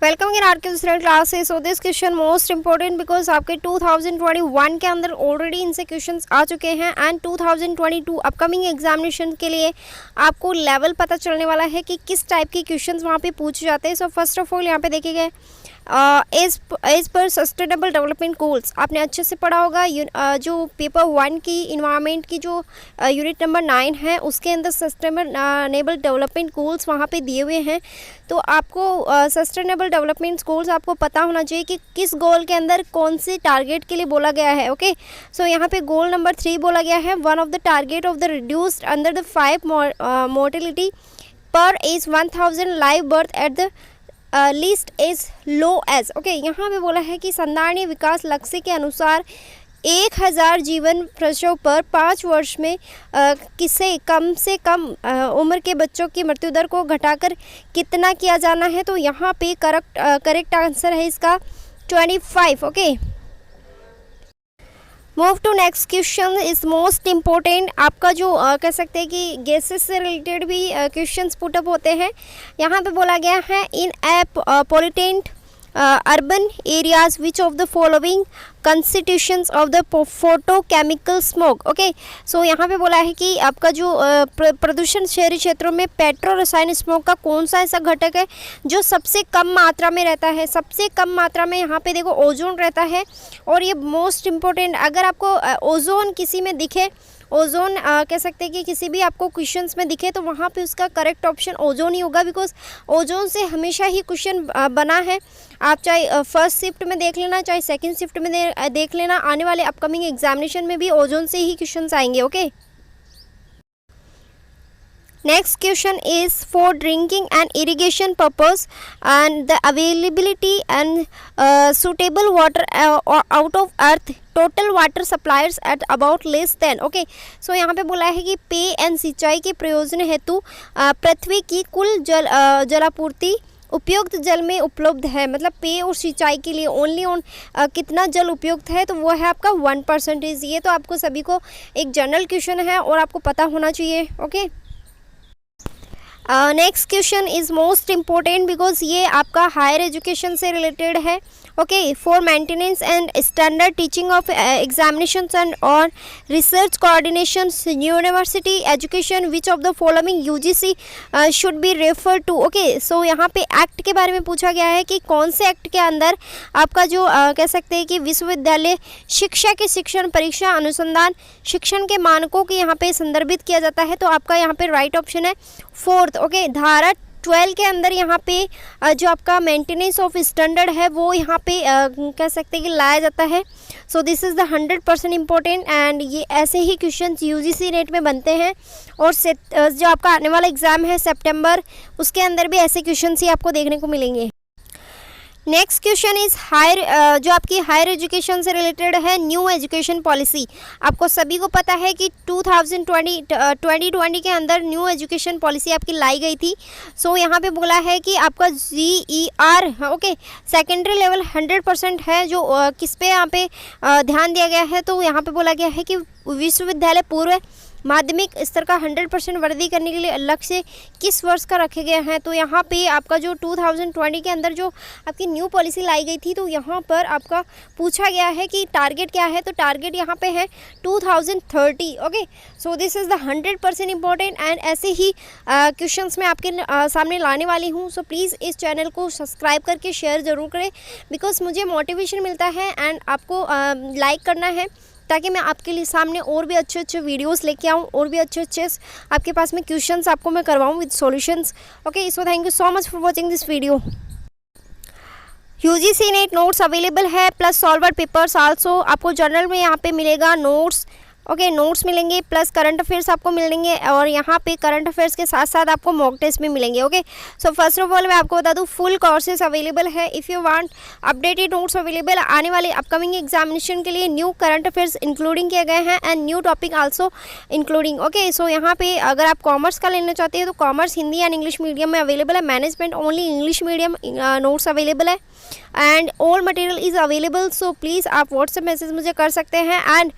Welcome in are के दूसरे classes. So this question most important because आपके 2021 के अंदर ऑलरेडी इनसे क्वेश्चंस आ चुके हैं एंड 2022 अपकमिंग एग्जामिनेशन के लिए आपको लेवल पता चलने वाला है कि किस टाइप के क्वेश्चंस वहाँ पे पूछे जाते हैं। सो फर्स्ट ऑफ ऑल यहाँ पे देखिए as per sustainable development goals आपने अच्छे से पढ़ा होगा। जो पेपर 1 की इन्वायरमेंट की जो यूनिट नंबर 9 है उसके अंदर सस्टेनेबल डेवलपमेंट गोल्स वहाँ पे दिए हुए हैं। तो आपको सस्टेनेबल डेवलपमेंट गोल्स आपको पता होना चाहिए कि किस गोल के अंदर कौन से टारगेट के लिए बोला गया है। ओके, सो यहाँ पे गोल नंबर 3 बोला गया है, one of the target of the reduced under the 5 mortality per as 1000 live birth at the list is low as. Okay, यहाँ पे बोला है कि संधारणीय विकास लक्ष्य के अनुसार 1000 जीवन प्रसव पर 5 वर्ष में किसे कम से कम उम्र के बच्चों की मृत्यु दर को घटाकर कितना किया जाना है। तो यहाँ पे करेक्ट आंसर है इसका 25। Okay, move to next question is most important. आपका जो कह सकते हैं कि गैसेस से रिलेटेड भी क्वेश्चंस पुटअप होते हैं। यहाँ पे बोला गया है in a pollutant urban areas which of the following constitutions of the photochemical smoke. Okay, so यहाँ पे बोला है कि आपका जो प्रदूषण शहरी क्षेत्रों में पेट्रो रसायन स्मोक का कौन सा ऐसा घटक है जो सबसे कम मात्रा में रहता है। सबसे कम मात्रा में यहाँ पे देखो ओजोन रहता है। और ये मोस्ट इम्पोर्टेंट, अगर आपको ओजोन किसी में दिखे, ओजोन कह सकते हैं कि किसी भी आपको क्वेश्चंस में दिखे तो वहाँ पे उसका करेक्ट ऑप्शन ओजोन ही होगा, बिकॉज ओजोन से हमेशा ही क्वेश्चन बना है। आप चाहे फर्स्ट शिफ्ट में देख लेना, चाहे सेकंड शिफ्ट में देख लेना, आने वाले अपकमिंग एग्जामिनेशन में भी ओजोन से ही क्वेश्चंस आएंगे। Okay, next question is for drinking and irrigation purpose and the availability and suitable water out of earth total water suppliers at about less than। Okay, so यहाँ पे बोला है कि पेय एंड सिंचाई के प्रयोजन हेतु पृथ्वी की कुल जलापूर्ति उपयुक्त जल में उपलब्ध है। मतलब पेय और सिंचाई के लिए ओनली कितना जल उपयुक्त है, तो वो है आपका 1%। ये तो आपको सभी को एक जनरल क्वेश्चन है और आपको पता होना चाहिए। Okay, next question is most important because ये आपका हायर एजुकेशन से रिलेटेड है। Okay, for maintenance and standard teaching of examinations and on research coordination university education which of the following UGC should be refer to. Okay, so यहाँ पे act के बारे में पूछा गया है कि कौन से एक्ट के अंदर आपका जो कह सकते हैं कि विश्वविद्यालय शिक्षा के शिक्षण परीक्षा अनुसंधान शिक्षण के मानकों के यहाँ पे संदर्भित किया जाता है। तो आपका यहाँ पे राइट ऑप्शन है 4th। ओके, धारा 12 के अंदर यहाँ पे जो आपका मेंटेनेंस ऑफ स्टैंडर्ड है वो यहाँ पे कह सकते हैं कि लाया जाता है। So this is the 100% important and ये ऐसे ही क्वेश्चंस यूजीसी नेट में बनते हैं। और जो आपका आने वाला एग्ज़ाम है सितंबर, उसके अंदर भी ऐसे क्वेश्चंस ही आपको देखने को मिलेंगे। नेक्स्ट क्वेश्चन इज़ जो आपकी हायर एजुकेशन से रिलेटेड है, न्यू एजुकेशन पॉलिसी। आपको सभी को पता है कि 2020 के अंदर न्यू एजुकेशन पॉलिसी आपकी लाई गई थी। सो यहाँ पे बोला है कि आपका GER ओके सेकेंडरी लेवल 100% है, जो किस पे यहाँ पे ध्यान दिया गया है। तो यहाँ पे बोला गया है कि विश्वविद्यालय पूर्व माध्यमिक स्तर का 100% वृद्धि करने के लिए लक्ष्य किस वर्ष का रखे गए हैं। तो यहाँ पे आपका जो 2020 के अंदर जो आपकी न्यू पॉलिसी लाई गई थी, तो यहाँ पर आपका पूछा गया है कि टारगेट क्या है। तो टारगेट यहाँ पे है 2030। Okay, so this is the 100% important and ऐसे ही क्वेश्चंस मैं आपके सामने लाने वाली हूँ। सो प्लीज़ इस चैनल को सब्सक्राइब करके शेयर ज़रूर करें, बिकॉज मुझे मोटिवेशन मिलता है एंड आपको लाइक करना है ताकि मैं आपके लिए सामने और भी अच्छे अच्छे वीडियोस लेके आऊँ और भी अच्छे अच्छे आपके पास में क्वेश्चंस आपको मैं करवाऊँ with solutions. Okay, so thank you so much for watching this video. UGC NET notes available है प्लस सॉल्वर पेपर्स आल्सो। आपको जर्नल में यहाँ पे मिलेगा नोट्स। ओके, नोट्स मिलेंगे प्लस करंट अफेयर्स आपको मिलेंगे और यहाँ पे करंट अफेयर्स के साथ साथ आपको मॉक टेस्ट भी मिलेंगे। Okay, so first of all मैं आपको बता दूँ फुल कोर्सेज अवेलेबल है। If you want updated notes available, आने वाले अपकमिंग एग्जामिनेशन के लिए न्यू करंट अफेयर्स इंक्लूडिंग किए गए हैं and new topic also including. Okay, so यहाँ पे अगर आप कॉमर्स का लेना चाहते हैं तो commerce Hindi and English medium में अवेलेबल है। Management only English medium notes available है and all material is available. So please आप व्हाट्सएप मैसेज मुझे कर सकते हैं एंड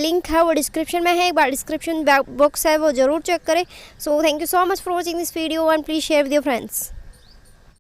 लिंक है वो डिस्क्रिप्शन में है, एक बार डिस्क्रिप्शन बॉक्स है वो ज़रूर चेक करें। सो thank you so much for watching this video and please share with your friends.